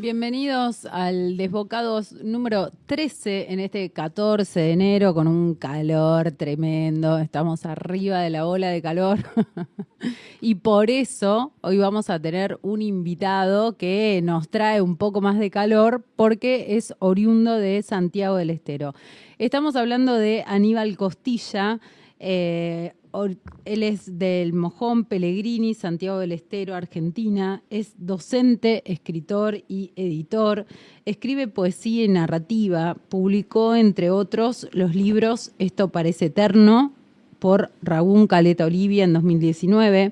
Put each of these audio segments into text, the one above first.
Bienvenidos al Desbocados número 13 en este 14 de enero con un calor tremendo. Estamos arriba de la ola de calor y por eso hoy vamos a tener un invitado que nos trae un poco más de calor porque es oriundo de Santiago del Estero. Estamos hablando de Aníbal Costilla. Él es del Mojón Pellegrini, Santiago del Estero, Argentina. Es docente, escritor y editor. Escribe poesía y narrativa. Publicó, entre otros, los libros Esto parece eterno, por Ragún Caleta Olivia en 2019.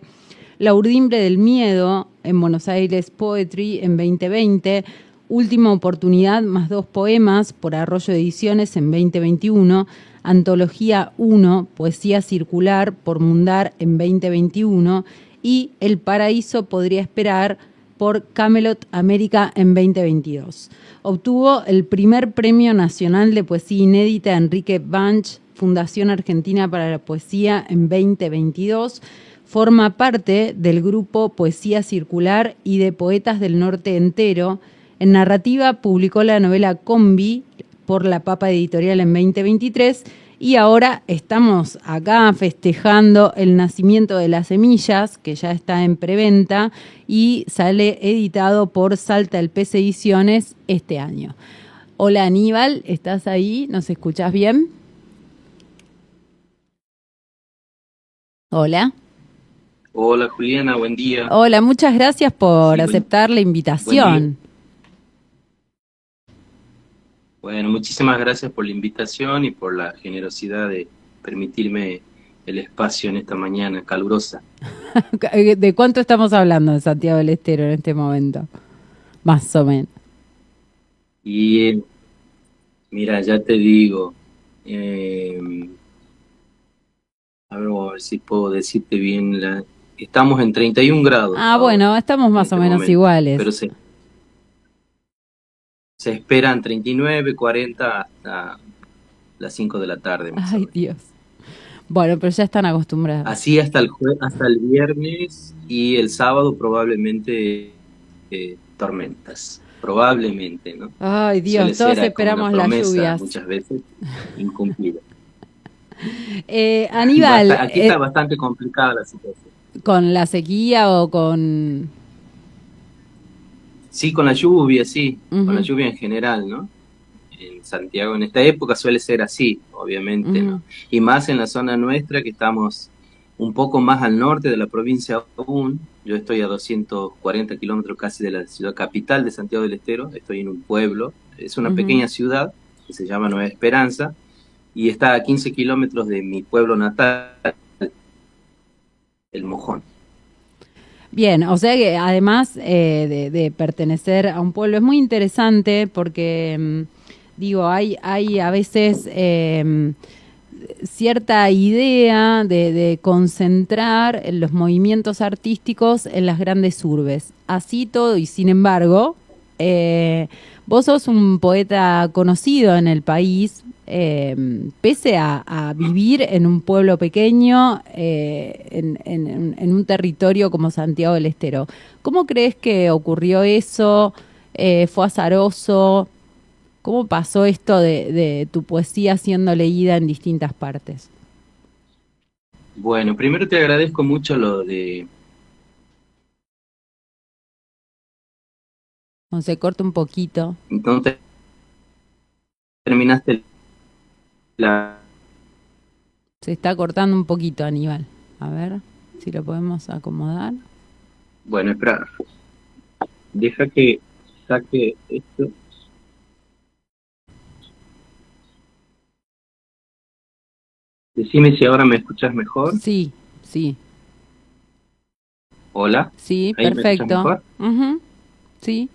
La urdimbre del miedo, en Buenos Aires Poetry en 2020. Última oportunidad, más 2 poemas, por Arroyo Ediciones en 2021. Antología 1, Poesía Circular, por Mundar en 2021, y El Paraíso podría esperar, por Camelot América en 2022. Obtuvo el primer Premio Nacional de Poesía Inédita Enrique Banch, Fundación Argentina para la Poesía en 2022. Forma parte del grupo Poesía Circular y de Poetas del Norte Entero. En narrativa publicó la novela Combi, por La Papa Editorial en 2023, y ahora estamos acá festejando el nacimiento de Las Semillas, que ya está en preventa y sale editado por Salta el Pez Ediciones este año. Hola Aníbal, ¿estás ahí? ¿Nos escuchás bien? Hola. Hola Juliana, buen día. Hola, muchas gracias por aceptar la invitación. Bueno, muchísimas gracias por la invitación y por la generosidad de permitirme el espacio en esta mañana calurosa. ¿De cuánto estamos hablando de Santiago del Estero en este momento? Más o menos. Y mira, ya te digo, a ver si puedo decirte bien, estamos en 31 grados. Ah, bueno, estamos más o menos momento, iguales. Pero se esperan 39, 40 hasta las 5 de la tarde. Ay, Dios. Bueno, pero ya están acostumbrados. Así hasta el viernes, y el sábado probablemente tormentas. Probablemente, ¿no? Ay, Dios, todos esperamos las lluvias. Muchas veces incumplida. Aníbal. Aquí está bastante complicada la situación. ¿Con la sequía o con...? Sí, con la lluvia, sí. Con la lluvia en general, ¿no? En Santiago en esta época suele ser así, obviamente, ¿no? Y más en la zona nuestra, que estamos un poco más al norte de la provincia aún. Yo estoy a 240 kilómetros casi de la ciudad capital de Santiago del Estero. Estoy en un pueblo, es una pequeña ciudad que se llama Nueva Esperanza, y está a 15 kilómetros de mi pueblo natal, El Mojón. Bien, o sea que además de pertenecer a un pueblo, es muy interesante porque, digo, hay a veces cierta idea de concentrar los movimientos artísticos en las grandes urbes. Así todo, y sin embargo, vos sos un poeta conocido en el país, pese a vivir en un pueblo pequeño, en un territorio como Santiago del Estero. ¿Cómo crees que ocurrió eso? ¿Fue azaroso? ¿Cómo pasó esto de tu poesía siendo leída en distintas partes? Bueno, primero te agradezco mucho lo de... Se corta un poquito. Entonces, terminaste Se está cortando un poquito, Aníbal. A ver si lo podemos acomodar. Bueno, espera. Deja que saque esto. Decime si ahora me escuchas mejor. Sí, sí. Hola. Sí, ¿Ahí perfecto. me escuchas mejor? Sí.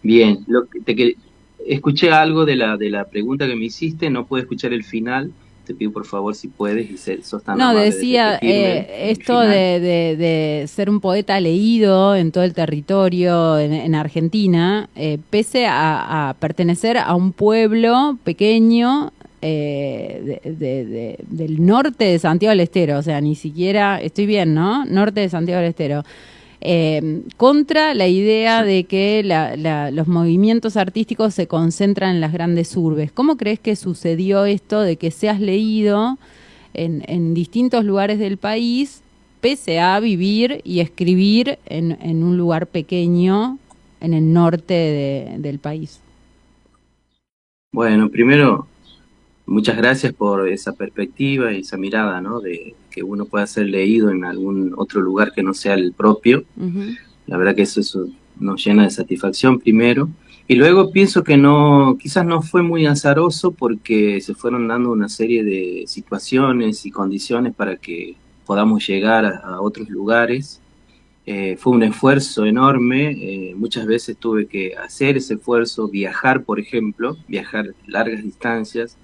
Bien, escuché algo de la pregunta que me hiciste, no pude escuchar el final. Te pido por favor si puedes y sos tan amable decía de repetirme esto de ser un poeta leído en todo el territorio en Argentina, pese a pertenecer a un pueblo pequeño del norte de Santiago del Estero, o sea, ni siquiera, estoy bien, ¿no? Norte de Santiago del Estero. contra la idea de que los movimientos artísticos se concentran en las grandes urbes. ¿Cómo crees que sucedió esto de que seas leído en distintos lugares del país, pese a vivir y escribir en un lugar pequeño en el norte del país? Bueno, primero, muchas gracias por esa perspectiva y esa mirada, ¿no? De que uno pueda ser leído en algún otro lugar que no sea el propio. Uh-huh. La verdad que eso nos llena de satisfacción primero. Y luego pienso que no, quizás no fue muy azaroso porque se fueron dando una serie de situaciones y condiciones para que podamos llegar a otros lugares. Fue un esfuerzo enorme, muchas veces tuve que hacer ese esfuerzo, viajar, por ejemplo, viajar largas distancias,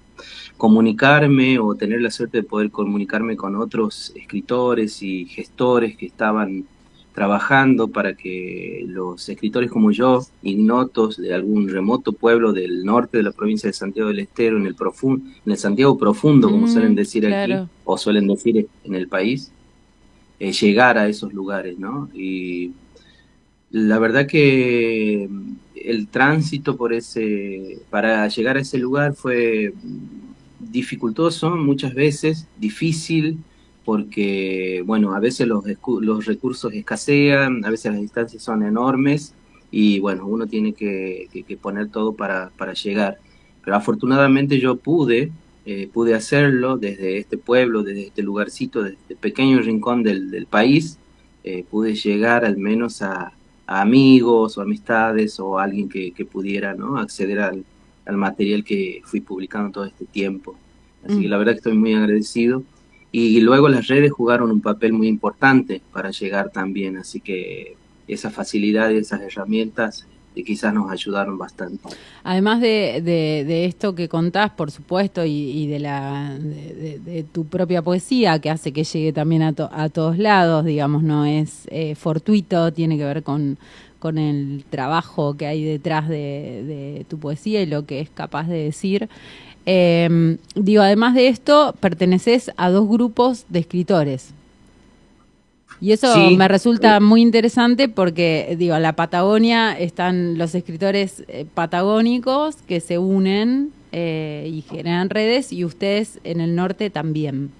comunicarme o tener la suerte de poder comunicarme con otros escritores y gestores que estaban trabajando para que los escritores como yo, ignotos de algún remoto pueblo del norte de la provincia de Santiago del Estero, en el Santiago profundo, como suelen decir aquí, Claro. o suelen decir en el país, llegar a esos lugares, ¿no? Y la verdad que el tránsito para llegar a ese lugar fue dificultoso, muchas veces, difícil, porque, bueno, a veces los recursos escasean, a veces las distancias son enormes, y bueno, uno tiene que poner todo para llegar. Pero afortunadamente yo pude hacerlo desde este pueblo, desde este lugarcito, desde este pequeño rincón del país, pude llegar al menos a amigos o amistades o alguien que pudiera, ¿no?, acceder al material que fui publicando todo este tiempo. Así que la verdad que estoy muy agradecido. Y luego las redes jugaron un papel muy importante para llegar también, así que esas facilidades, esas herramientas quizás nos ayudaron bastante. Además de esto que contás, por supuesto, y de tu propia poesía, que hace que llegue también a todos lados, digamos, no es fortuito, tiene que ver con el trabajo que hay detrás de tu poesía y lo que es capaz de decir. Digo, además de esto, perteneces a dos grupos de escritores. Y eso Sí, me resulta muy interesante porque, digo, en la Patagonia están los escritores patagónicos que se unen y generan redes, y ustedes en el norte también.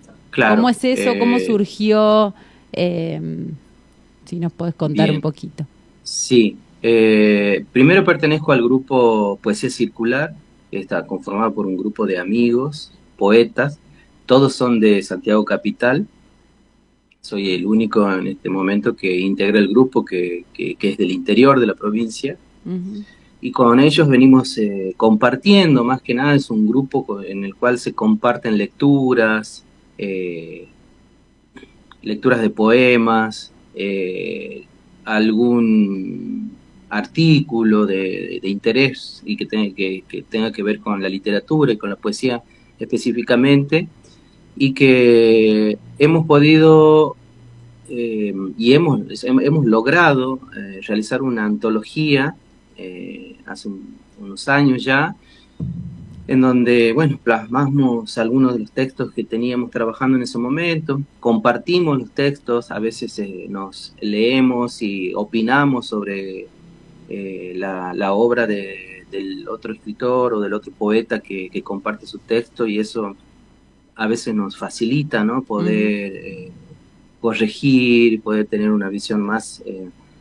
¿Cómo claro. es eso? ¿Cómo surgió? Si nos podés contar un Bien, poquito. sí. Primero pertenezco al grupo Poesía Circular, que está conformado por un grupo de amigos, poetas, todos son de Santiago Capital. Soy el único en este momento que integra el grupo que es del interior de la provincia. Uh-huh. Y con ellos venimos compartiendo, más que nada es un grupo en el cual se comparten eh, lecturas de poemas, algún artículo de interés y que tenga que ver con la literatura y con la poesía específicamente, y que hemos podido hemos logrado realizar una antología hace unos años ya, en donde, bueno, plasmamos algunos de los textos que teníamos trabajando en ese momento, compartimos los textos, a veces nos leemos y opinamos sobre la obra del otro escritor o del otro poeta que comparte su texto, y eso a veces nos facilita, ¿no?, Uh-huh. poder corregir, poder tener una visión más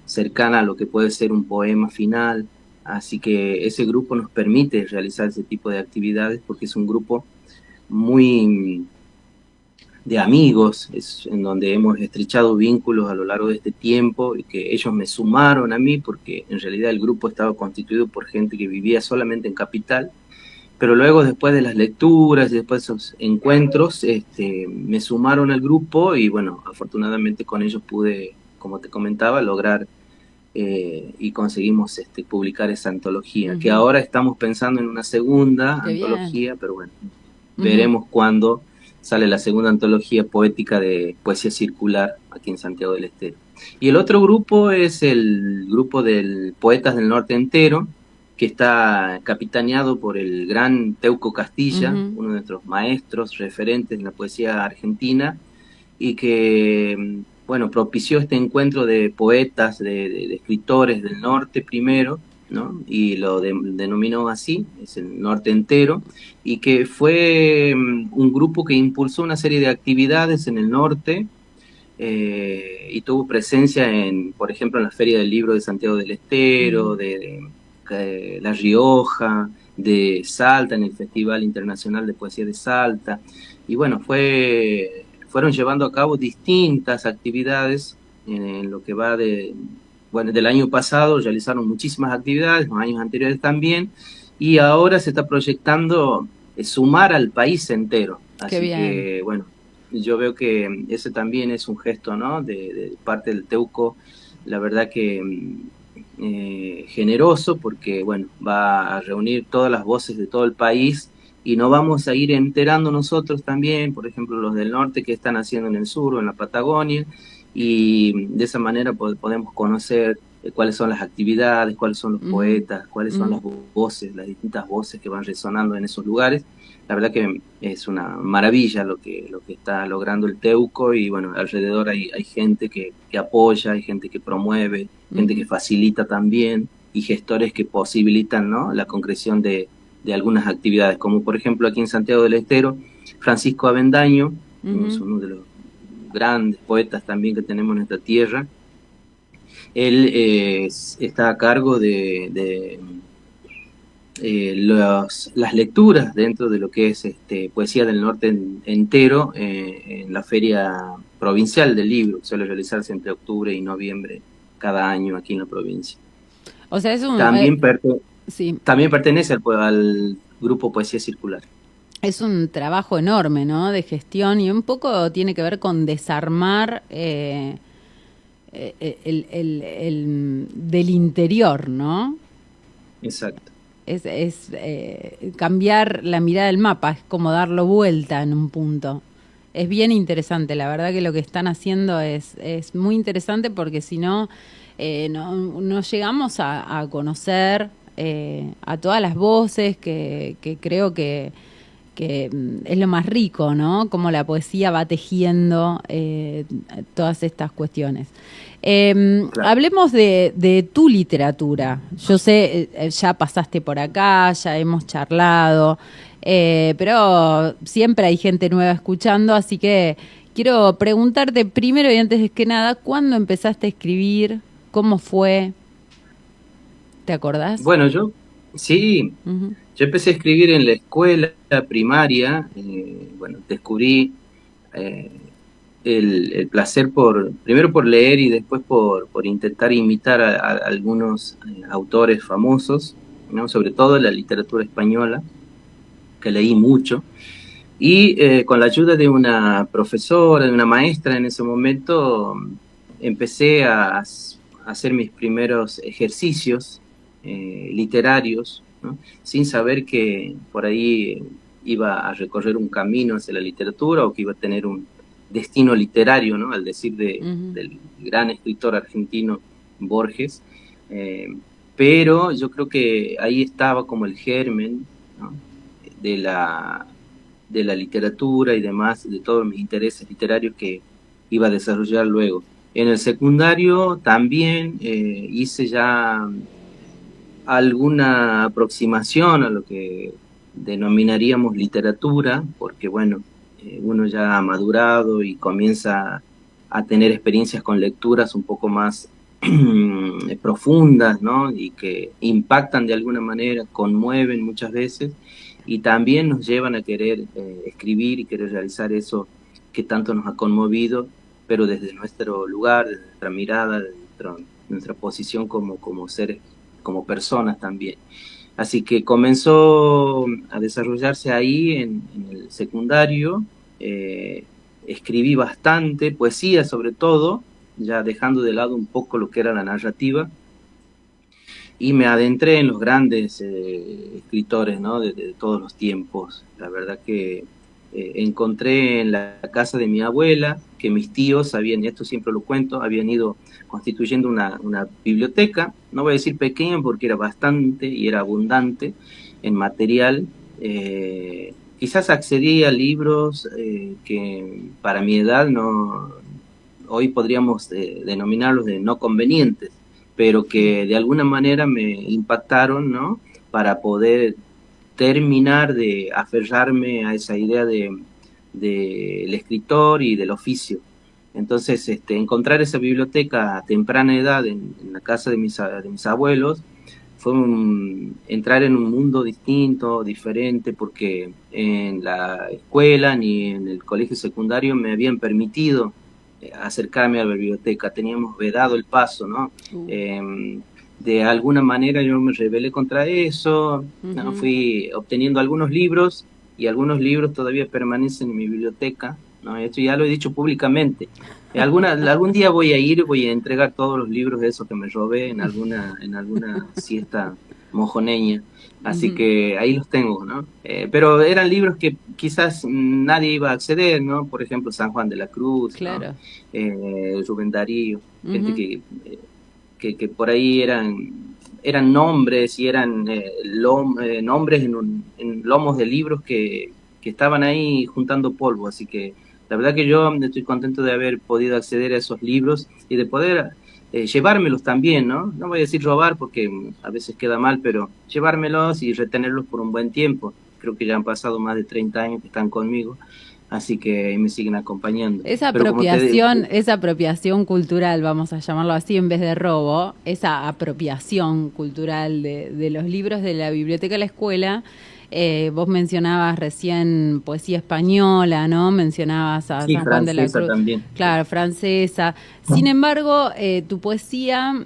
cercana a lo que puede ser un poema final. Así que ese grupo nos permite realizar ese tipo de actividades porque es un grupo muy de amigos, es en donde hemos estrechado vínculos a lo largo de este tiempo, y que ellos me sumaron a mí porque en realidad el grupo estaba constituido por gente que vivía solamente en Capital, pero luego, después de las lecturas y después de esos encuentros, me sumaron al grupo y bueno, afortunadamente con ellos pude, como te comentaba, lograr y conseguimos publicar esa antología, que Uh-huh. ahora estamos pensando en una segunda Qué bien. antología, pero bueno, Uh-huh. veremos cuándo sale la segunda antología poética de Poesía Circular aquí en Santiago del Estero. Y el otro grupo es el grupo del Poetas del Norte Entero, que está capitaneado por el gran Teuco Castilla, Uh-huh. uno de nuestros maestros referentes en la poesía argentina, y que bueno, propició este encuentro de poetas, de escritores del norte primero, ¿no? Y lo denominó así, es el norte entero, y que fue un grupo que impulsó una serie de actividades en el norte, y tuvo presencia en, por ejemplo, en la Feria del Libro de Santiago del Estero, de La Rioja, de Salta, en el Festival Internacional de Poesía de Salta, y bueno, fueron llevando a cabo distintas actividades en lo que va bueno, del año pasado realizaron muchísimas actividades, los años anteriores también, y ahora se está proyectando sumar al país entero. Qué Así bien. que, bueno, yo veo que ese también es un gesto, ¿no? De parte del Teuco, la verdad que generoso, porque, bueno, va a reunir todas las voces de todo el país y nos vamos a ir enterando nosotros también, por ejemplo, los del norte que están haciendo en el sur o en la Patagonia, y de esa manera podemos conocer cuáles son las actividades, cuáles son los poetas, cuáles son las voces, las distintas voces que van resonando en esos lugares. La verdad que es una maravilla lo que está logrando el Teuco, y bueno, alrededor hay gente que apoya, hay gente que promueve, gente que facilita también, y gestores que posibilitan, ¿no?, la concreción de algunas actividades, como por ejemplo aquí en Santiago del Estero, Francisco Avendaño, es uno de los grandes poetas también que tenemos en esta tierra. Él está a cargo de las lecturas dentro de lo que es Poesía del Norte entero, en la Feria Provincial del Libro, que suele realizarse entre octubre y noviembre cada año aquí en la provincia. O sea, es un... También, sí. también pertenece al grupo Poesía Circular. Es un trabajo enorme, ¿no? De gestión, y un poco tiene que ver con desarmar del interior, ¿no? Exacto. Es cambiar la mirada del mapa, es como darlo vuelta en un punto. Es bien interesante, la verdad que lo que están haciendo es muy interesante, porque si no, no llegamos a conocer a todas las voces que creo que es lo más rico, ¿no? Cómo la poesía va tejiendo todas estas cuestiones. Claro. Hablemos de tu literatura. Yo sé, ya pasaste por acá, ya hemos charlado, pero siempre hay gente nueva escuchando, así que quiero preguntarte primero y antes que nada, ¿cuándo empezaste a escribir? ¿Cómo fue? ¿Te acordás? Bueno, sí, yo empecé a escribir en la escuela primaria, bueno, descubrí el placer primero por leer y después por intentar imitar a algunos autores famosos, ¿no? Sobre todo en la literatura española, que leí mucho, y con la ayuda de una profesora, de una maestra en ese momento, empecé a hacer mis primeros ejercicios literarios, ¿no? Sin saber que por ahí iba a recorrer un camino hacia la literatura, o que iba a tener un destino literario, ¿no? Al decir del gran escritor argentino Borges, pero yo creo que ahí estaba como el germen, ¿no?, de la literatura y demás, de todos mis intereses literarios que iba a desarrollar luego. En el secundario también hice ya alguna aproximación a lo que denominaríamos literatura, porque bueno, uno ya ha madurado y comienza a tener experiencias con lecturas un poco más profundas, ¿no? Y que impactan de alguna manera, conmueven muchas veces, y también nos llevan a querer escribir y querer realizar eso que tanto nos ha conmovido, pero desde nuestro lugar, desde nuestra mirada, desde nuestra posición como seres, como personas también. Así que comenzó a desarrollarse ahí en el secundario. Escribí bastante, poesía sobre todo, ya dejando de lado un poco lo que era la narrativa, y me adentré en los grandes escritores, ¿no?, de todos los tiempos. La verdad que encontré en la casa de mi abuela que mis tíos habían, y esto siempre lo cuento, habían ido constituyendo una biblioteca, no voy a decir pequeña porque era bastante y era abundante en material. Quizás accedí a libros que para mi edad no hoy podríamos denominarlos de no convenientes, pero que de alguna manera me impactaron, ¿no? Para poder terminar de aferrarme a esa idea del escritor y del oficio. Entonces, encontrar esa biblioteca a temprana edad en la casa de mis abuelos fue entrar en un mundo distinto, diferente, porque en la escuela ni en el colegio secundario me habían permitido acercarme a la biblioteca, teníamos vedado el paso, ¿no? De alguna manera yo me rebelé contra eso, ¿no? Fui obteniendo algunos libros y algunos libros todavía permanecen en mi biblioteca, ¿no? Esto ya lo he dicho públicamente. Algún día voy a entregar todos los libros esos que me robé en alguna siesta mojoneña, así que ahí los tengo, ¿no? Pero eran libros que quizás nadie iba a acceder, ¿no? Por ejemplo, San Juan de la Cruz, claro, ¿no? Rubén Darío, gente que por ahí eran nombres y eran nombres en lomos de libros que estaban ahí juntando polvo, así que la verdad que yo estoy contento de haber podido acceder a esos libros y de poder llevármelos también, ¿no? No voy a decir robar porque a veces queda mal, pero llevármelos y retenerlos por un buen tiempo. Creo que ya han pasado más de 30 años que están conmigo, así que me siguen acompañando. Esa apropiación cultural, vamos a llamarlo así en vez de robo, esa apropiación cultural de los libros de la biblioteca de la escuela. Vos mencionabas recién poesía española, ¿no? Mencionabas a San Juan de la Cruz. También. Claro, francesa. Sin embargo, tu poesía,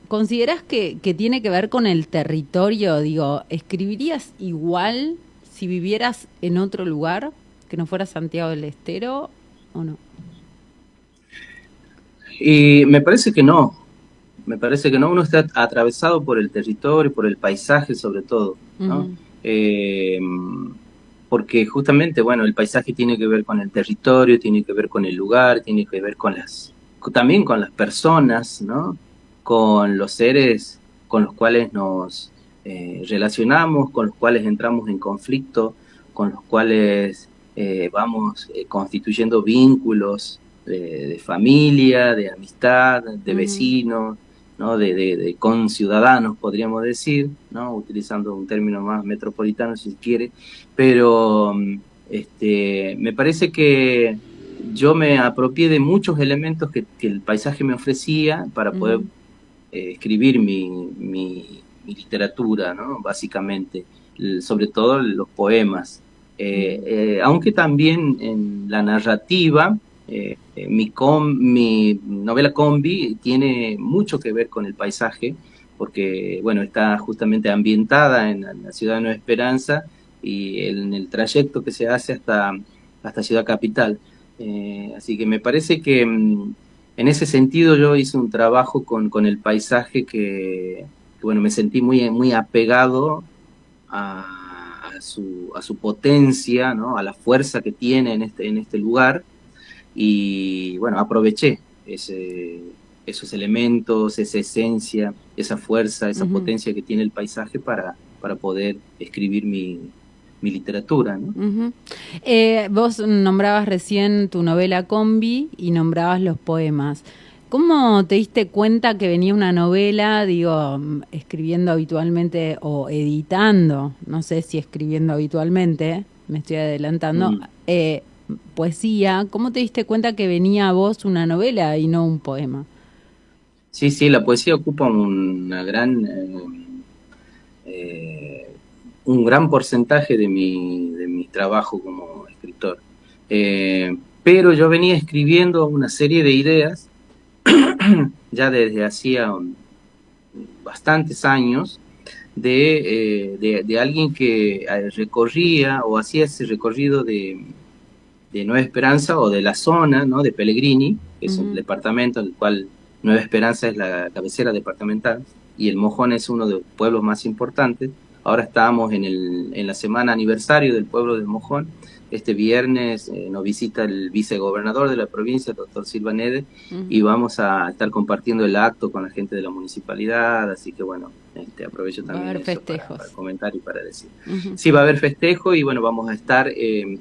¿considerás que tiene que ver con el territorio? Digo, ¿escribirías igual si vivieras en otro lugar que no fuera Santiago del Estero o no? Y me parece que no. Uno está atravesado por el territorio, por el paisaje sobre todo, ¿no? Porque justamente, bueno, el paisaje tiene que ver con el territorio, tiene que ver con el lugar, tiene que ver también con las personas, ¿no? Con los seres con los cuales nos relacionamos, con los cuales entramos en conflicto, con los cuales vamos constituyendo vínculos de familia, de amistad, de vecinos, ¿no? De conciudadanos, podríamos decir, ¿no? Utilizando un término más metropolitano si quiere, pero me parece que yo me apropié de muchos elementos que el paisaje me ofrecía para poder escribir mi literatura, ¿no? Básicamente, sobre todo los poemas. Aunque también en la narrativa, mi novela Combi tiene mucho que ver con el paisaje, porque bueno, está justamente ambientada en la ciudad de Nueva Esperanza y en el trayecto que se hace hasta Ciudad Capital. Así que me parece que en ese sentido yo hice un trabajo con el paisaje que bueno, me sentí muy apegado a su potencia, ¿no? A la fuerza que tiene en este lugar. Y bueno, aproveché esos elementos, esa esencia, esa fuerza, esa potencia que tiene el paisaje para poder escribir mi literatura, ¿no? Vos nombrabas recién tu novela Combi y nombrabas los poemas. ¿Cómo te diste cuenta que venía una novela, digo, escribiendo habitualmente o editando? No sé si escribiendo habitualmente, me estoy adelantando. Poesía, ¿cómo te diste cuenta que venía a vos una novela y no un poema? Sí, la poesía ocupa un gran porcentaje de mi trabajo como escritor. Pero yo venía escribiendo una serie de ideas ya desde hacía bastantes años de alguien que recorría o hacía ese recorrido de Nueva Esperanza o de la zona, ¿no? De Pellegrini, que es un departamento en el cual Nueva Esperanza es la cabecera departamental y El Mojón es uno de los pueblos más importantes. ahora estamos en la semana aniversario del pueblo de Mojón. Este viernes nos visita el vicegobernador de la provincia, el doctor Silva Nede, y vamos a estar compartiendo el acto con la gente de la municipalidad, así que bueno, aprovecho también eso para comentar y para decir. Sí, va a haber festejo y bueno, vamos a estar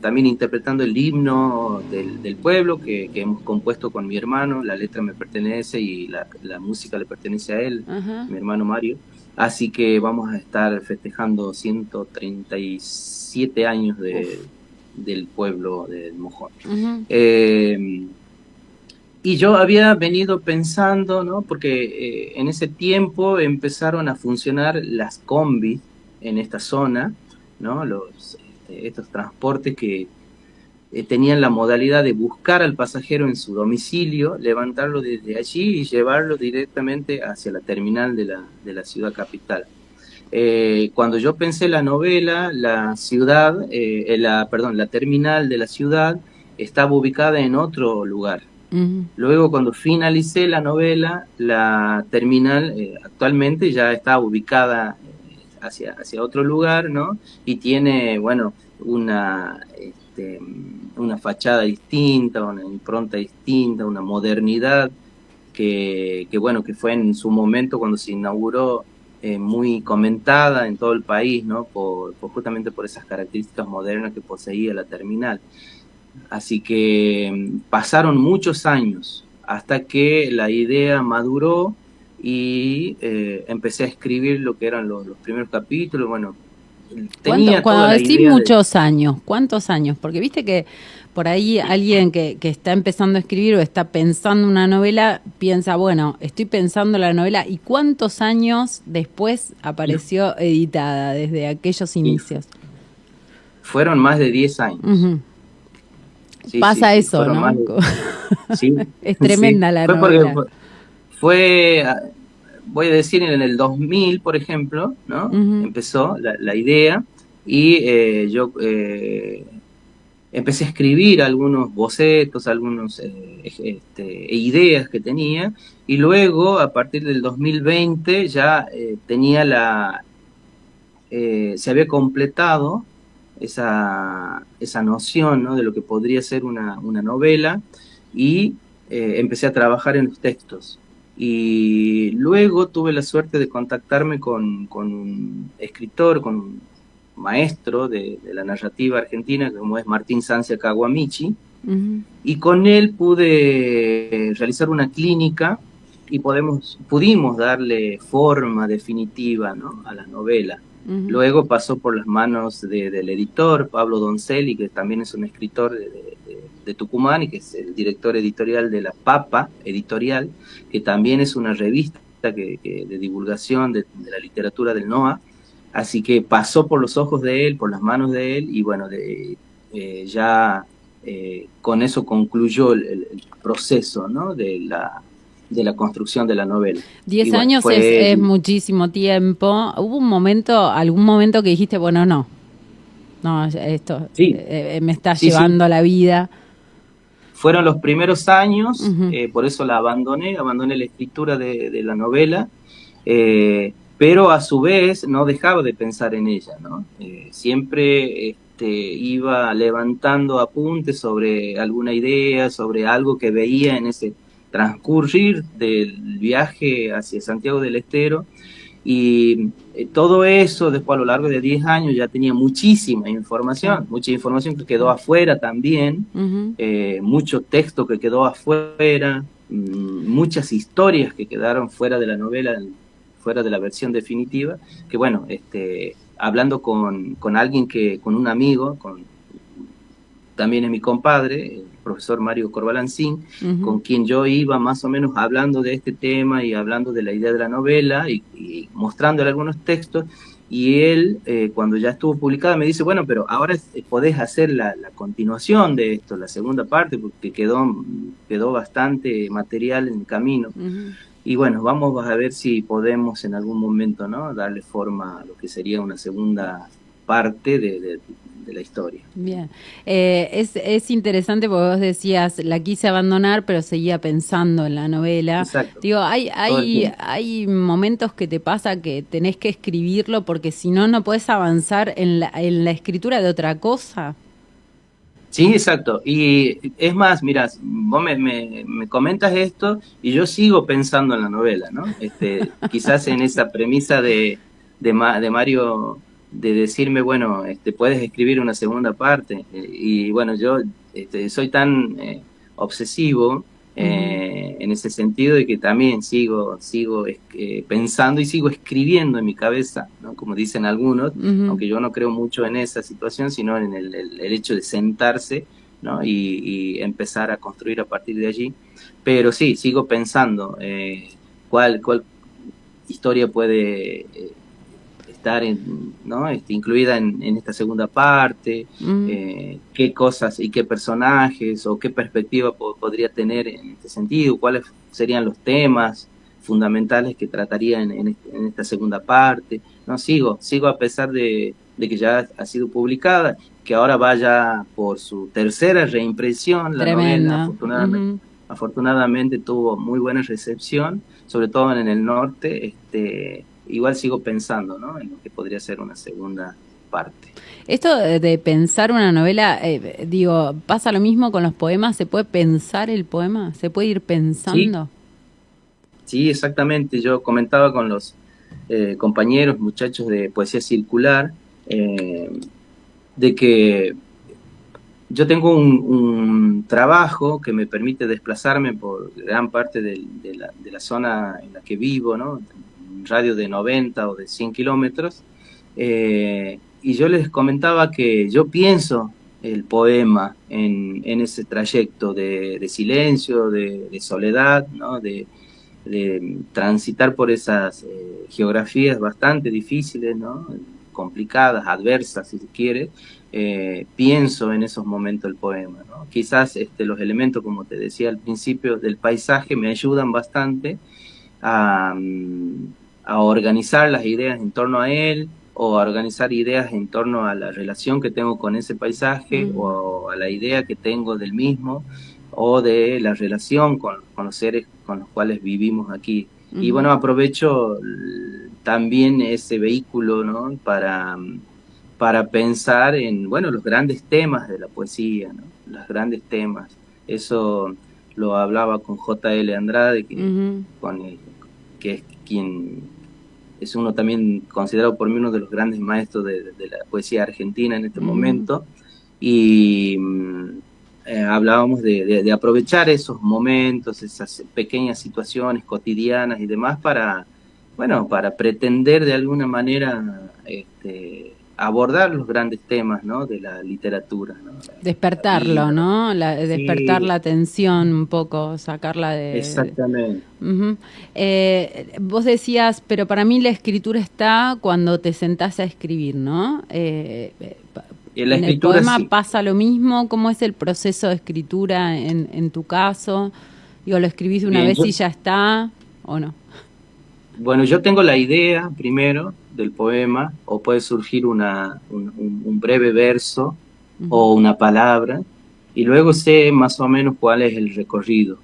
también interpretando el himno del pueblo que hemos compuesto con mi hermano, la letra me pertenece y la música le pertenece a él, mi hermano Mario. Así que vamos a estar festejando 137 años del pueblo del Mojón. Y yo había venido pensando, ¿no? Porque en ese tiempo empezaron a funcionar las combis en esta zona, ¿no? Estos transportes que tenían la modalidad de buscar al pasajero en su domicilio, levantarlo desde allí y llevarlo directamente hacia la terminal de la ciudad capital. Cuando yo pensé la novela, la terminal de la ciudad estaba ubicada en otro lugar. Luego, cuando finalicé la novela, la terminal actualmente ya está ubicada hacia otro lugar, ¿no? Y tiene, bueno, una fachada distinta, una impronta distinta, una modernidad que fue en su momento cuando se inauguró muy comentada en todo el país, ¿no? Justamente por esas características modernas que poseía la terminal. Así que pasaron muchos años hasta que la idea maduró y empecé a escribir lo que eran los primeros capítulos. Bueno, cuando decís muchos años, ¿cuántos años? Porque viste que por ahí alguien que está empezando a escribir o está pensando una novela piensa, bueno, estoy pensando la novela, ¿y cuántos años después apareció editada desde aquellos inicios? Fueron más de 10 años. Sí, pasa eso, ¿no? Sí, es tremenda la novela. Fue, voy a decir, en el 2000, por ejemplo, ¿no? Empezó la idea y yo empecé a escribir algunos bocetos, algunas ideas que tenía, y luego, a partir del 2020, ya tenía se había completado esa noción, ¿no? De lo que podría ser una novela, y empecé a trabajar en los textos. Y luego tuve la suerte de contactarme con un escritor, con un maestro de la narrativa argentina, como es Martín Sancia Kawamichi, y con él pude realizar una clínica y pudimos darle forma definitiva, ¿no? A la novela. Luego pasó por las manos del editor, Pablo Doncelli, que también es un escritor de Tucumán y que es el director editorial de La Papa Editorial, que también es una revista de divulgación de la literatura del NOA. Así que pasó por los ojos de él, por las manos de él, y bueno, con eso concluyó el proceso, ¿no? de la construcción de la novela. 10 años es muchísimo tiempo. ¿Hubo algún momento que dijiste, bueno, no, esto me está llevando a la vida? Fueron los primeros años, por eso abandoné la escritura de la novela, pero a su vez no dejaba de pensar en ella, ¿no? Siempre iba levantando apuntes sobre alguna idea, sobre algo que veía en ese transcurrir del viaje hacia Santiago del Estero, y todo eso después a lo largo de 10 años ya tenía mucha información que quedó afuera también, mucho texto que quedó afuera, muchas historias que quedaron fuera de la novela, fuera de la versión definitiva, que bueno, hablando con alguien con un amigo, también es mi compadre, el profesor Mario Corbalancín, con quien yo iba más o menos hablando de este tema y hablando de la idea de la novela y mostrándole algunos textos, y él, cuando ya estuvo publicada, me dice, bueno, pero ahora podés hacer la continuación de esto, la segunda parte, porque quedó bastante material en el camino. Y bueno, vamos a ver si podemos en algún momento, ¿no? Darle forma a lo que sería una segunda parte de de la historia. Bien. Es interesante porque vos decías, la quise abandonar, pero seguía pensando en la novela. Exacto, Digo, todo el tiempo. hay momentos que te pasa que tenés que escribirlo porque si no, no podés avanzar en la escritura de otra cosa. Sí, exacto. Y es más, mira, vos me comentas esto y yo sigo pensando en la novela, ¿no? Quizás en esa premisa de Mario de decirme, bueno, puedes escribir una segunda parte. Y bueno, yo soy tan obsesivo Ujú, en ese sentido de que también sigo pensando y sigo escribiendo en mi cabeza, ¿no? Como dicen algunos, ujú. aunque yo no creo mucho en esa situación, sino en el hecho de sentarse, ¿no? Y empezar a construir a partir de allí. Pero sí, sigo pensando cuál historia puede estar ¿no? Incluida en esta segunda parte, Mm, qué cosas y qué personajes o qué perspectiva podría tener en este sentido, cuáles serían los temas fundamentales que trataría en esta segunda parte. No, sigo a pesar de que ya ha sido publicada, que ahora vaya por su tercera reimpresión la novela, tremenda. Ujú. afortunadamente tuvo muy buena recepción, sobre todo en el norte. Igual sigo pensando, ¿no? En lo que podría ser una segunda parte. Esto de pensar una novela, digo, ¿pasa lo mismo con los poemas? ¿Se puede pensar el poema? ¿Se puede ir Sí, pensando? sí, exactamente. Yo comentaba con los compañeros, muchachos de poesía circular, eh, de que yo tengo un trabajo que me permite desplazarme por gran parte de la zona en la que vivo, ¿no? Un radio de 90 o de 100 kilómetros. Y yo les comentaba que yo pienso el poema en ese trayecto de silencio, de soledad, ¿no? De transitar por esas geografías bastante difíciles, ¿no? Complicadas, adversas, si se quiere. Pienso en esos momentos el poema, ¿no? Quizás los elementos, como te decía al principio, del paisaje me ayudan bastante a, a organizar las ideas en torno a él, o a organizar ideas en torno a la relación que tengo con ese paisaje, Mm, o a la idea que tengo del mismo, o de la relación con los seres con los cuales vivimos aquí. Y ujú. bueno, aprovecho también ese vehículo, ¿no? Para pensar en, bueno, los grandes temas de la poesía, ¿no? Los grandes temas. Eso lo hablaba con J. L. Andrade, Ujú, con el, que es quien es uno también considerado por mí uno de los grandes maestros de la poesía argentina en este ujú. momento. Y hablábamos de aprovechar esos momentos, esas pequeñas situaciones cotidianas y demás para, bueno, para pretender de alguna manera abordar los grandes temas, ¿no? De la literatura, ¿no? La Despertarlo, vida, ¿no? ¿no? Despertar Sí, la atención un poco, sacarla de... exactamente. Ujú. Vos decías, pero para mí la escritura está cuando te sentás a escribir, ¿no? La En el escritura poema sí. pasa lo mismo. ¿Cómo es el proceso de escritura en tu caso? Digo, ¿lo escribís de una Bien, vez y ya está o no? bueno, yo tengo la idea primero del poema, o puede surgir un breve verso Ujú, o una palabra, y luego sé más o menos cuál es el recorrido.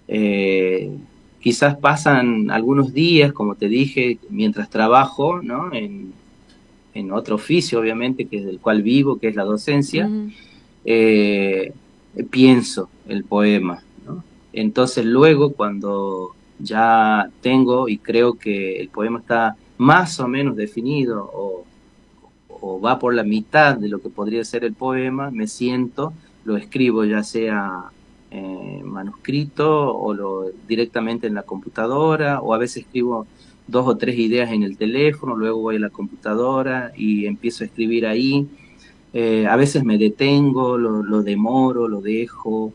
Eh, Quizás pasan algunos días, como te dije, mientras trabajo, ¿no? En otro oficio, obviamente, que es del cual vivo, que es la docencia, ujú, eh, pienso el poema, ¿no? Entonces luego cuando ya tengo y creo que el poema está más o menos definido o va por la mitad de lo que podría ser el poema, me siento, lo escribo ya sea manuscrito o directamente en la computadora, o a veces escribo dos o tres ideas en el teléfono, luego voy a la computadora y empiezo a escribir ahí. A veces me detengo, lo demoro, lo dejo,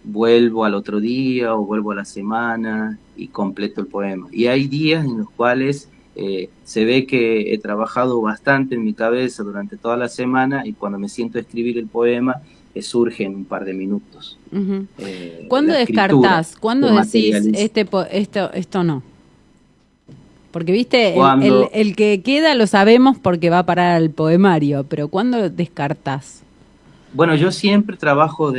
vuelvo al otro día o vuelvo a la semana y completo el poema. Y hay días en los cuales se ve que he trabajado bastante en mi cabeza durante toda la semana, y cuando me siento a escribir el poema, surge en un par de minutos. ujú. La ¿Cuándo escritura descartás? ¿Cuándo se decís materializa. esto no? Porque, viste, Cuando, el que queda lo sabemos porque va a parar al poemario, pero ¿cuándo descartás? bueno, yo siempre trabajo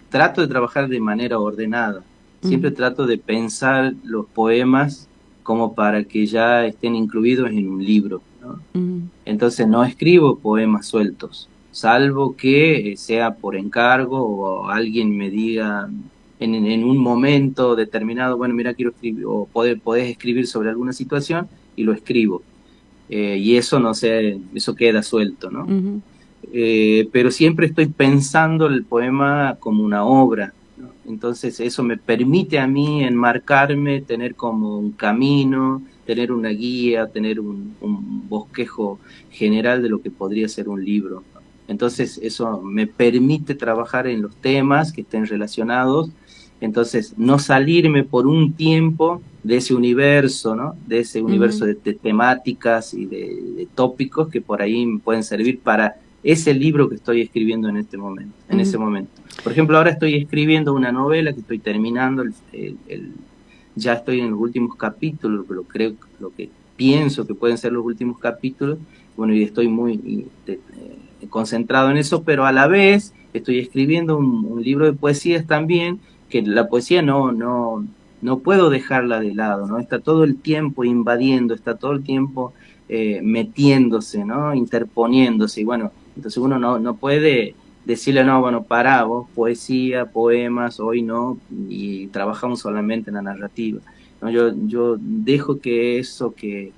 trato de trabajar de manera ordenada. Siempre Ujú, trato de pensar los poemas como para que ya estén incluidos en un libro, ¿no? ujú, Entonces no escribo poemas sueltos, salvo que sea por encargo o alguien me diga en un momento determinado, bueno, mira, quiero escribir, o podés escribir sobre alguna situación y lo escribo. Y eso no sé, eso queda suelto, ¿no? ujú, Pero siempre estoy pensando el poema como una obra, ¿no? Entonces eso me permite a mí enmarcarme, tener como un camino, tener una guía, tener un bosquejo general de lo que podría ser un libro, ¿no? Entonces eso me permite trabajar en los temas que estén relacionados, entonces no salirme por un tiempo de ese universo, ¿no? De ese ujú, universo de temáticas y de tópicos que por ahí me pueden servir para ese libro que estoy escribiendo en este momento, en ujú, ese momento. Por ejemplo, ahora estoy escribiendo una novela que estoy terminando, ya estoy en los últimos capítulos, lo que pienso que pueden ser los últimos capítulos, bueno, y estoy muy concentrado en eso, pero a la vez estoy escribiendo un libro de poesías también, que la poesía no puedo dejarla de lado, ¿no? Está todo el tiempo invadiendo, está todo el tiempo metiéndose, ¿no? Interponiéndose, y bueno, entonces uno no puede decirle, no, bueno, para vos, poesía, poemas, hoy no, y trabajamos solamente en la narrativa, ¿no? Yo dejo que eso que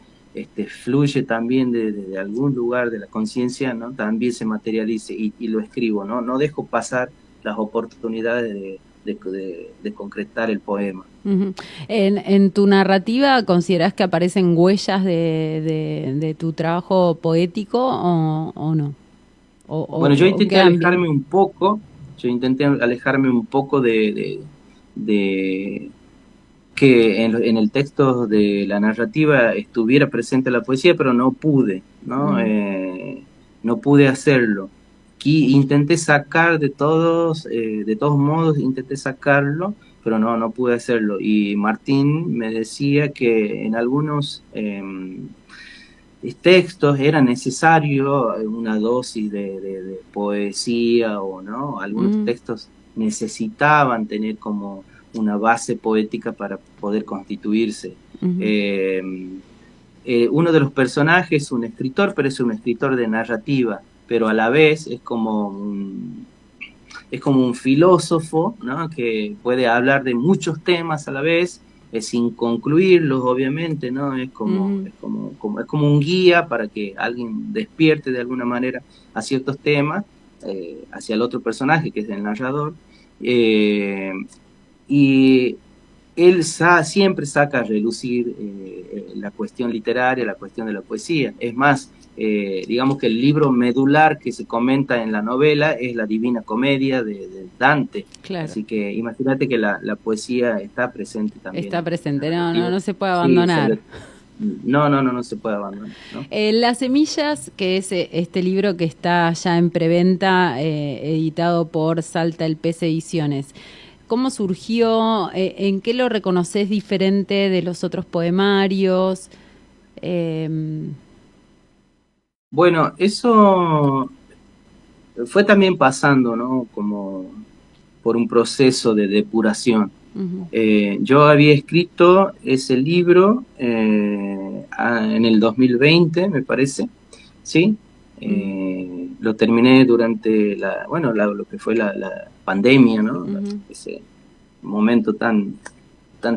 fluye también de algún lugar de la conciencia, ¿no? También se materialice y lo escribo, ¿no? No dejo pasar las oportunidades de concretar el poema. ujú. En tu narrativa, ¿considerás que aparecen huellas de tu trabajo poético o no? Bueno, ¿O quedan bien? yo intenté alejarme un poco de que en el texto de la narrativa estuviera presente la poesía, pero no pude, ¿no? Ujú, No pude hacerlo. Intenté sacar de todos modos, intenté sacarlo, pero no pude hacerlo. Y Martín me decía que en algunos textos era necesario una dosis de poesía o no, algunos ujú, textos necesitaban tener como una base poética para poder constituirse. ujú, Eh, Uno de los personajes es un escritor, pero es un escritor de narrativa, pero a la vez es como un filósofo, ¿no? Que puede hablar de muchos temas a la vez, sin concluirlos, obviamente, ¿no? ujú. Es como un guía para que alguien despierte de alguna manera a ciertos temas, hacia el otro personaje, que es el narrador. Eh, y él siempre saca a relucir la cuestión literaria, la cuestión de la poesía. Es más, digamos que el libro medular que se comenta en la novela es la Divina Comedia de Dante. Claro, Así que imagínate que la poesía está presente también está en la presente, narrativa. no se puede Sí, abandonar. no se puede abandonar, ¿no? Las Semillas, que es este libro que está ya en preventa, editado por Salta el Pez Ediciones. ¿Cómo surgió? ¿En qué lo reconoces diferente de los otros poemarios? Eh, Bueno, eso fue también pasando, ¿no? Como por un proceso de depuración. ujú, Yo había escrito ese libro en el 2020, me parece, ¿sí? ujú, Lo terminé durante lo que fue la pandemia, ¿no? ujú, Ese momento tan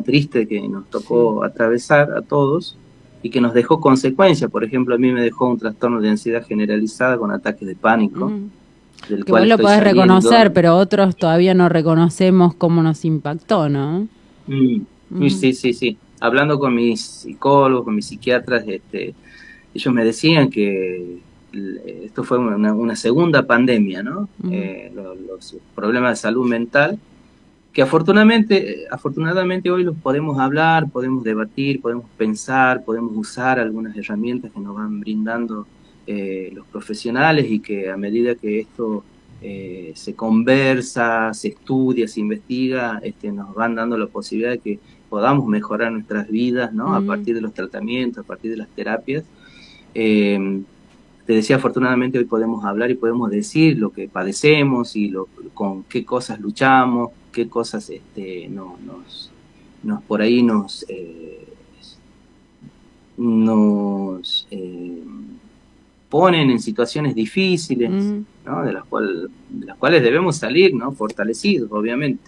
triste que nos sí. tocó atravesar a todos y que nos dejó consecuencias. Por ejemplo, a mí me dejó un trastorno de ansiedad generalizada con ataques de pánico, Ujú. del Que cual vos lo estoy podés saliendo. reconocer, pero otros todavía no reconocemos cómo nos impactó, ¿no? Mm, Ujú, sí, sí, sí. Hablando con mis psicólogos, con mis psiquiatras, ellos me decían que esto fue una segunda pandemia, ¿no? ujú, Los problemas de salud mental, que afortunadamente hoy los podemos hablar, podemos debatir, podemos pensar, podemos usar algunas herramientas que nos van brindando los profesionales y que a medida que esto se conversa, se estudia, se investiga, nos van dando la posibilidad de que podamos mejorar nuestras vidas, ¿no? A partir de los tratamientos, a partir de las terapias. Te decía, afortunadamente hoy podemos hablar y podemos decir lo que padecemos y con qué cosas luchamos, qué cosas por ahí nos ponen en situaciones difíciles, ¿no? de las cuales debemos salir, ¿no? Fortalecidos, obviamente.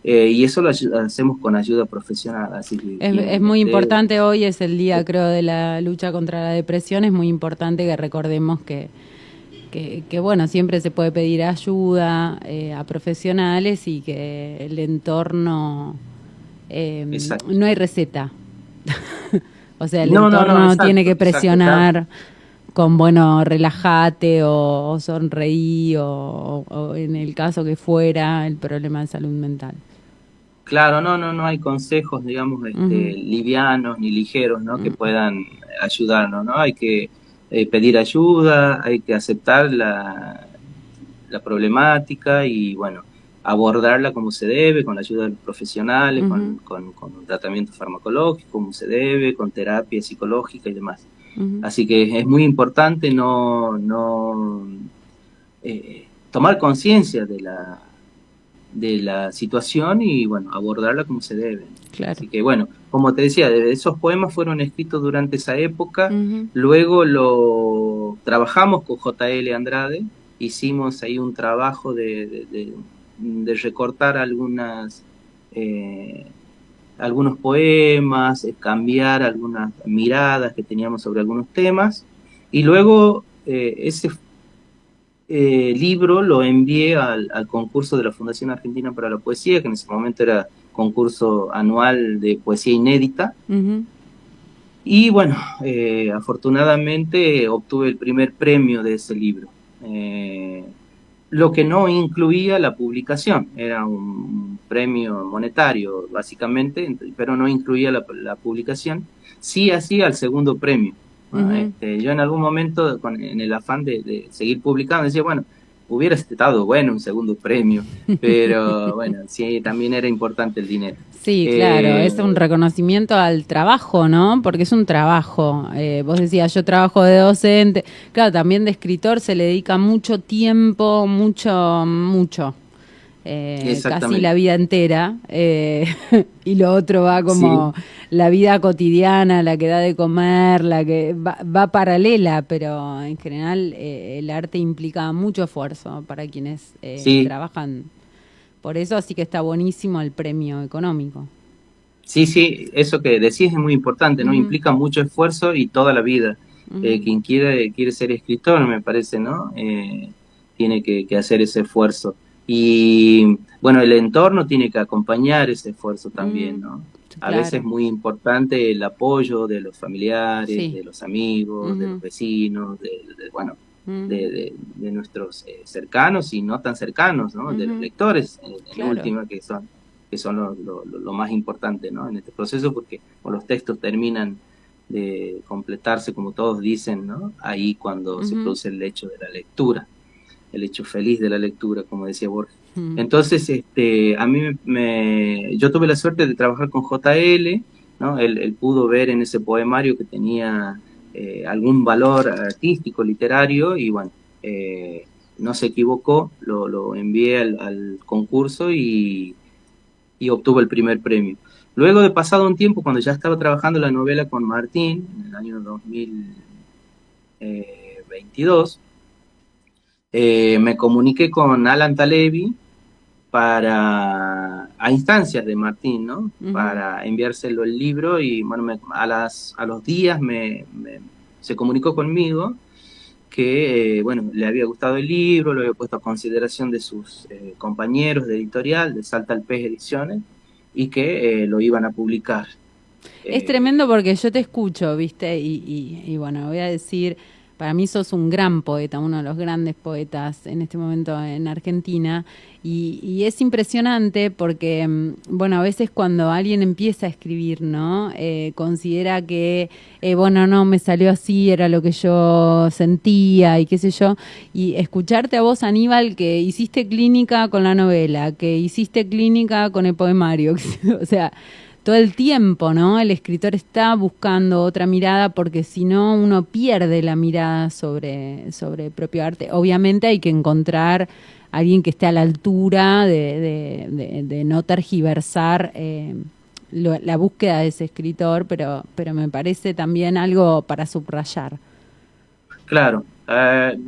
Y eso lo hacemos con ayuda profesional. Así que es muy importante, hoy es el día, creo, de la lucha contra la depresión. Es muy importante que recordemos que bueno, siempre se puede pedir ayuda a profesionales y que el entorno, no hay receta. O sea, el entorno exacto, tiene que presionar, exacto. con, bueno, relájate o sonreí o en el caso que fuera el problema de salud mental. Claro, no hay consejos, digamos, livianos ni ligeros, ¿no? Que puedan ayudarnos, ¿no? Hay que pedir ayuda, hay que aceptar la problemática y, bueno, abordarla como se debe, con la ayuda de los profesionales, con un tratamiento farmacológico como se debe, con terapia psicológica y demás. Así que es muy importante tomar conciencia de la situación y, bueno, abordarla como se debe. Claro. Así que, bueno, como te decía, esos poemas fueron escritos durante esa época, luego lo trabajamos con J.L. Andrade, hicimos ahí un trabajo de recortar algunos poemas, cambiar algunas miradas que teníamos sobre algunos temas, y luego ese libro lo envié al concurso de la Fundación Argentina para la Poesía, que en ese momento era concurso anual de poesía inédita. Y bueno, afortunadamente obtuve el primer premio de ese libro. Lo que no incluía la publicación, era un premio monetario básicamente, pero no incluía la publicación. Sí hacía el segundo premio. Yo en algún momento, en el afán de seguir publicando, decía, bueno, hubiera estado bueno un segundo premio, pero bueno, sí, también era importante el dinero. Sí, claro, es un reconocimiento al trabajo, ¿no? Porque es un trabajo. Vos decías, yo trabajo de docente. Claro, también de escritor se le dedica mucho tiempo, mucho. Casi la vida entera. Y lo otro va como la vida cotidiana, la que da de comer, la que va paralela, pero en general el arte implica mucho esfuerzo para quienes trabajan. Por eso, así que está buenísimo el premio económico. Sí, eso que decís es muy importante, ¿no? Implica mucho esfuerzo y toda la vida. Quien quiere ser escritor, me parece, ¿no? Tiene que hacer ese esfuerzo. Y, bueno, el entorno tiene que acompañar ese esfuerzo también, ¿no? A veces es muy importante el apoyo de los familiares, de los amigos, de los vecinos, de nuestros cercanos y no tan cercanos, ¿no? De los lectores, en última, que son lo más importante, ¿no? En este proceso, porque los textos terminan de completarse, como todos dicen, ¿no? Ahí cuando se produce el hecho de la lectura, el hecho feliz de la lectura, como decía Borges. Entonces, a mí yo tuve la suerte de trabajar con JL, ¿no? Él pudo ver en ese poemario que tenía algún valor artístico, literario, y bueno, no se equivocó, lo envié al concurso y obtuvo el primer premio. Luego de pasado un tiempo, cuando ya estaba trabajando la novela con Martín, en el año 2022, me comuniqué con Alan Talebi a instancias de Martín, ¿no? Para enviárselo el libro, y bueno, a los días se comunicó conmigo que, bueno, le había gustado el libro, lo había puesto a consideración de sus compañeros de editorial, de Salta al Pez Ediciones, y que lo iban a publicar. Es tremendo porque yo te escucho, ¿viste? Y bueno, voy a decir, para mí sos un gran poeta, uno de los grandes poetas en este momento en Argentina, y es impresionante porque, bueno, a veces cuando alguien empieza a escribir, ¿no? Considera que, bueno, no, me salió así, era lo que yo sentía y qué sé yo, y escucharte a vos, Aníbal, que hiciste clínica con la novela, que hiciste clínica con el poemario, o sea, todo el tiempo, ¿no? El escritor está buscando otra mirada porque si no uno pierde la mirada sobre el propio arte. Obviamente hay que encontrar a alguien que esté a la altura de no tergiversar la búsqueda de ese escritor, pero me parece también algo para subrayar. Claro,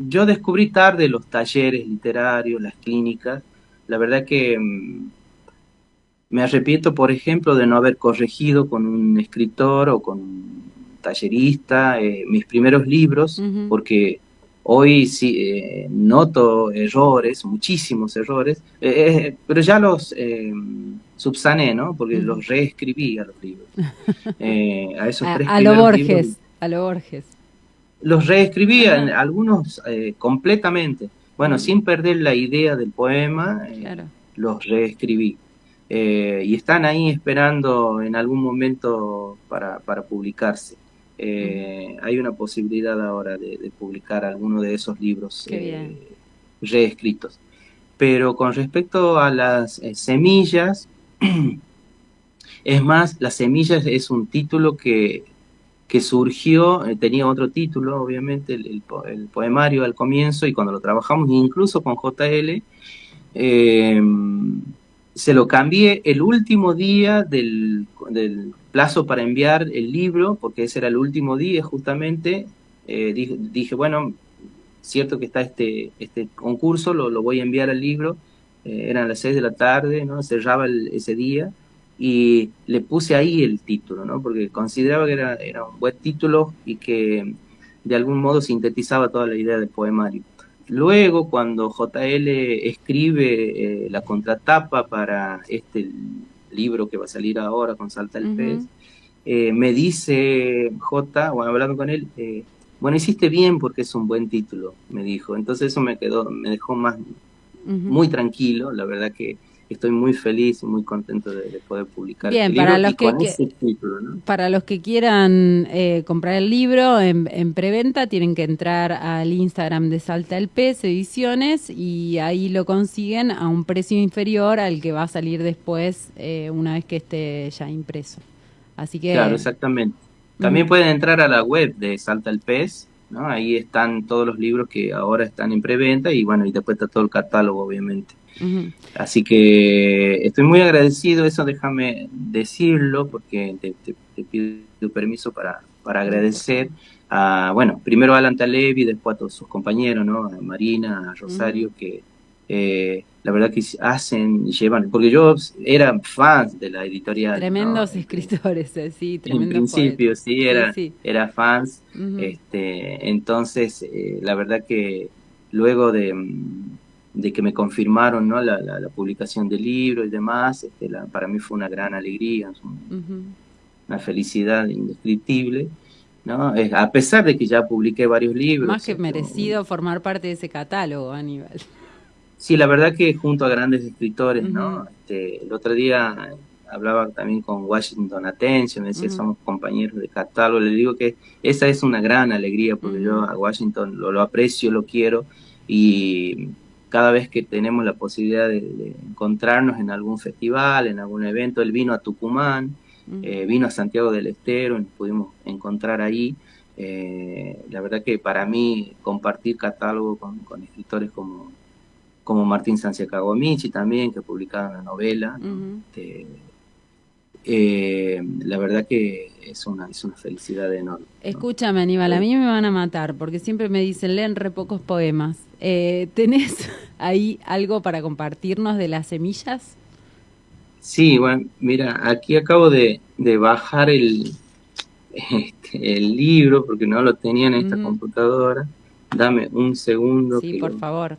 yo descubrí tarde los talleres literarios, las clínicas. La verdad que me arrepiento, por ejemplo, de no haber corregido con un escritor o con un tallerista mis primeros libros, porque hoy sí noto errores, muchísimos errores, pero ya los subsané, ¿no? Porque los reescribí a los libros. A esos tres A lo primeros libros. Borges, a lo Borges. Los reescribí, algunos completamente. Bueno, sin perder la idea del poema, claro. Los reescribí. Y están ahí esperando en algún momento para publicarse. Hay una posibilidad ahora de publicar alguno de esos libros reescritos. Pero con respecto a las semillas, es más, las semillas es un título que surgió, tenía otro título, obviamente, el poemario al comienzo, y cuando lo trabajamos, incluso con JL, se lo cambié el último día del plazo para enviar el libro, porque ese era el último día justamente. Dije, bueno, cierto que está este concurso, lo voy a enviar al libro, eran las 6 de la tarde, ¿no? Cerraba ese día, y le puse ahí el título, ¿no? Porque consideraba que era un buen título y que de algún modo sintetizaba toda la idea del poemario. Luego, cuando JL escribe la contratapa para este libro que va a salir ahora con Salta el Pez, me dice bueno, hablando con él, bueno, hiciste bien porque es un buen título, me dijo. Entonces eso me dejó más muy tranquilo. La verdad que estoy muy feliz y muy contento de poder publicar bien, este libro y con ese título, ¿no? Para los que quieran comprar el libro en preventa, tienen que entrar al Instagram de Salta el Pez Ediciones y ahí lo consiguen a un precio inferior al que va a salir después una vez que esté ya impreso. Así que... Claro, exactamente. También pueden entrar a la web de Salta el Pez, ¿no? Ahí están todos los libros que ahora están en preventa y bueno, y después está todo el catálogo, obviamente. Así que estoy muy agradecido, eso déjame decirlo, porque te pido permiso para agradecer a, bueno, primero a Alan Talevi, después a todos sus compañeros, ¿no? A Marina, a Rosario, que la verdad que hacen y llevan, porque yo era fan de la editorial. Tremendos, ¿no? Escritores, sí, tremendos. En principio, poetas. Era fans. Entonces, la verdad que luego de que me confirmaron, ¿no? la publicación del libro y demás, para mí fue una gran alegría, una felicidad indescriptible, ¿no? A pesar de que ya publiqué varios libros. Más que merecido formar parte de ese catálogo, Aníbal. Sí, la verdad que junto a grandes escritores, ¿no? El otro día hablaba también con Washington Atencio, me decía, somos compañeros de catálogo. Le digo que esa es una gran alegría, porque yo a Washington lo aprecio, lo quiero, y cada vez que tenemos la posibilidad de encontrarnos en algún festival, en algún evento, él vino a Tucumán, vino a Santiago del Estero, y nos pudimos encontrar ahí. La verdad que para mí compartir catálogo con escritores como Martín Sanciacagomichi también, que publicaba una novela, ¿no? La verdad que es una felicidad enorme, ¿no? Escúchame, Aníbal, a mí me van a matar, porque siempre me dicen, leen re pocos poemas. ¿Tenés ahí algo para compartirnos de las semillas? Sí, bueno, mira, aquí acabo de bajar el libro, porque no lo tenía en esta computadora. Dame un segundo. Sí, por favor.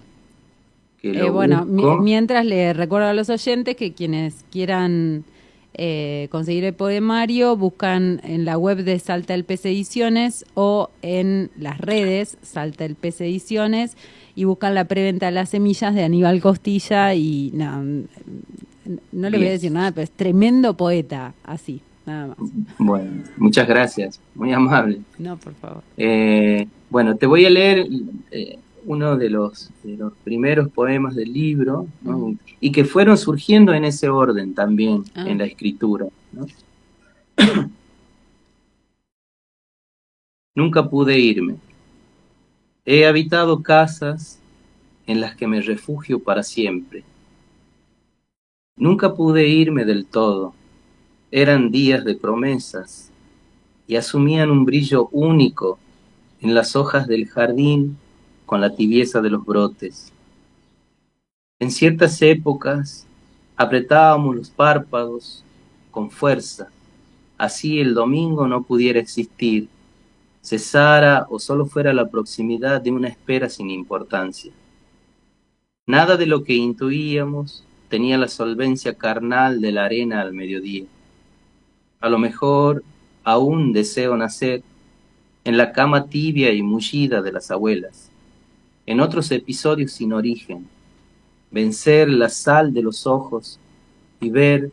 Bueno, mientras le recuerdo a los oyentes que quienes quieran conseguir el poemario, buscan en la web de Salta el Pez Ediciones o en las redes Salta el Pez Ediciones y buscan la preventa de las semillas de Aníbal Costilla y no le voy a decir nada, pero es tremendo poeta, así, nada más. Bueno, muchas gracias, muy amable. No, por favor. Bueno, te voy a leer uno de los primeros poemas del libro, ¿no? Y que fueron surgiendo en ese orden también en la escritura, ¿no? Nunca pude irme. He habitado casas en las que me refugio para siempre. Nunca pude irme del todo. Eran días de promesas y asumían un brillo único en las hojas del jardín con la tibieza de los brotes. En ciertas épocas apretábamos los párpados con fuerza, así el domingo no pudiera existir, cesara o solo fuera la proximidad de una espera sin importancia. Nada de lo que intuíamos tenía la solvencia carnal de la arena al mediodía. A lo mejor aún deseo nacer en la cama tibia y mullida de las abuelas, en otros episodios sin origen, vencer la sal de los ojos y ver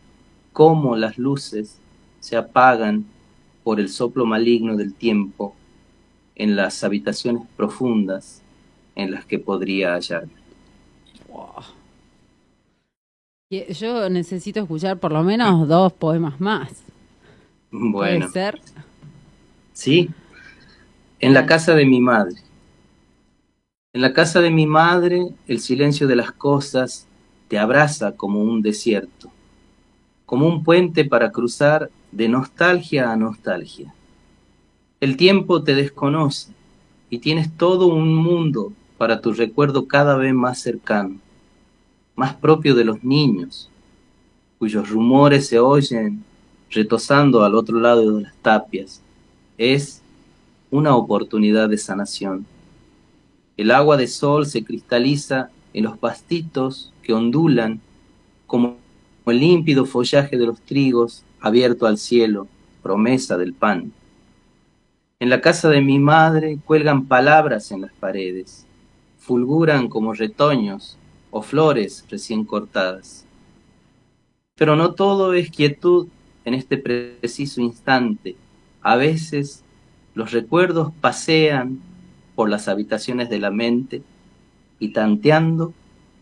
cómo las luces se apagan por el soplo maligno del tiempo en las habitaciones profundas en las que podría hallarme. Wow. Yo necesito escuchar por lo menos 2 poemas más. Bueno, ¿puede ser? sí, en la casa de mi madre. En la casa de mi madre, el silencio de las cosas te abraza como un desierto, como un puente para cruzar de nostalgia a nostalgia. El tiempo te desconoce y tienes todo un mundo para tu recuerdo cada vez más cercano, más propio de los niños, cuyos rumores se oyen retozando al otro lado de las tapias. Es una oportunidad de sanación. El agua de sol se cristaliza en los pastitos que ondulan como el límpido follaje de los trigos abierto al cielo, promesa del pan. En la casa de mi madre cuelgan palabras en las paredes, fulguran como retoños o flores recién cortadas. Pero no todo es quietud en este preciso instante. A veces los recuerdos pasean por las habitaciones de la mente y tanteando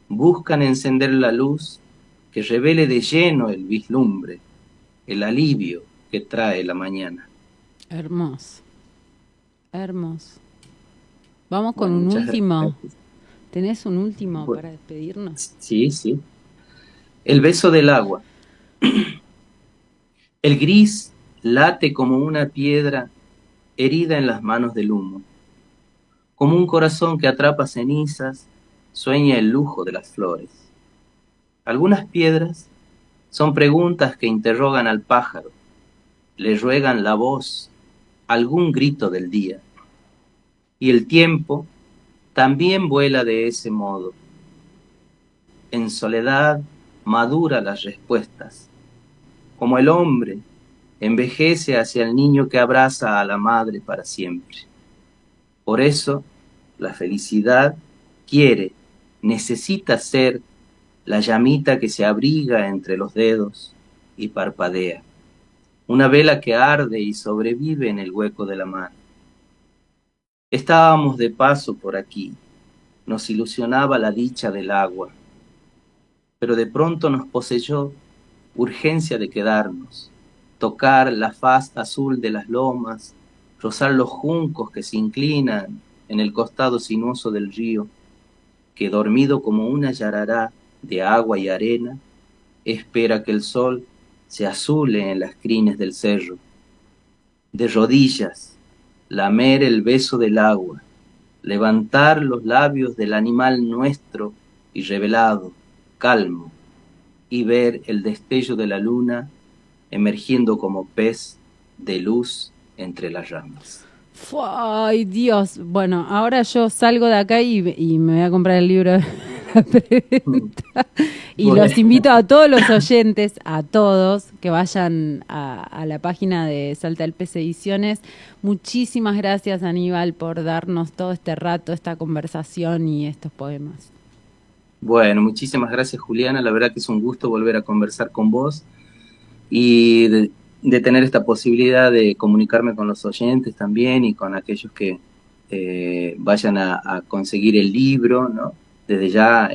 buscan encender la luz que revele de lleno el vislumbre, el alivio que trae la mañana. Hermoso, hermoso. Vamos con Bueno, un muchas último. gracias. ¿Tenés un último Bueno, para despedirnos? sí, sí. El beso del agua. El gris late como una piedra herida en las manos del humo. Como un corazón que atrapa cenizas, sueña el lujo de las flores. Algunas piedras son preguntas que interrogan al pájaro, le ruegan la voz, algún grito del día. Y el tiempo también vuela de ese modo. En soledad madura las respuestas. Como el hombre envejece hacia el niño que abraza a la madre para siempre. Por eso, la felicidad quiere, necesita ser la llamita que se abriga entre los dedos y parpadea. Una vela que arde y sobrevive en el hueco de la mano. Estábamos de paso por aquí. Nos ilusionaba la dicha del agua. Pero de pronto nos poseyó urgencia de quedarnos, tocar la faz azul de las lomas, rozar los juncos que se inclinan en el costado sinuoso del río, que dormido como una yarará de agua y arena, espera que el sol se azule en las crines del cerro. De rodillas, lamer el beso del agua, levantar los labios del animal nuestro y revelado, calmo, y ver el destello de la luna emergiendo como pez de luz entre las ramas. Ay, Dios. Bueno, ahora yo salgo de acá y me voy a comprar el libro de la preventa. Y Bueno. los invito a todos los oyentes, a todos, que vayan a la página de Salta del Pez Ediciones. Muchísimas gracias, Aníbal, por darnos todo este rato, esta conversación y estos poemas. Bueno, muchísimas gracias, Juliana. La verdad que es un gusto volver a conversar con vos y de tener esta posibilidad de comunicarme con los oyentes también y con aquellos que vayan a conseguir el libro, ¿no? Desde ya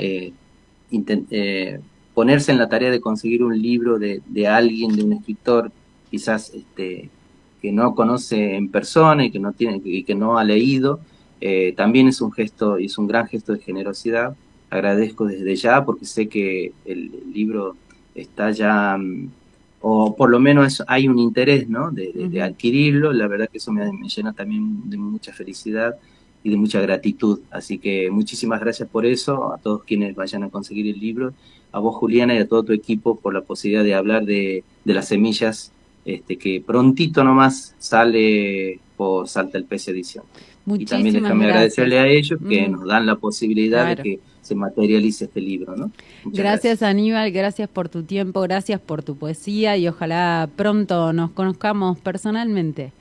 ponerse en la tarea de conseguir un libro de alguien, de un escritor, quizás que no conoce en persona y que no tiene y que no ha leído, también es un gesto y es un gran gesto de generosidad. Agradezco desde ya porque sé que el libro está ya, o por lo menos hay un interés, ¿no? de adquirirlo. La verdad que eso me llena también de mucha felicidad y de mucha gratitud. Así que muchísimas gracias por eso, a todos quienes vayan a conseguir el libro, a vos, Juliana, y a todo tu equipo por la posibilidad de hablar de las semillas, que prontito nomás sale por Salta el Pez Edición. Y también déjame agradecerle a ellos que nos dan la posibilidad de que se materialice este libro, ¿no? Gracias, Aníbal, gracias por tu tiempo, gracias por tu poesía y ojalá pronto nos conozcamos personalmente.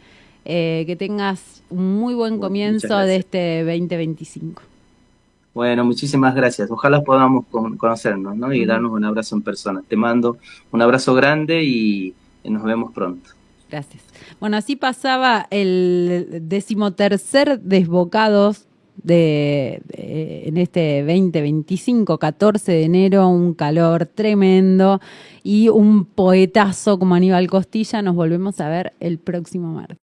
Que tengas un muy buen comienzo de este 2025. Bueno, muchísimas gracias. Ojalá podamos conocernos, ¿no? Y darnos un abrazo en persona. Te mando un abrazo grande y nos vemos pronto. Gracias. Bueno, así pasaba el 13º Desbocados en este 2025, 14 de enero, un calor tremendo y un poetazo como Aníbal Costilla. Nos volvemos a ver el próximo martes.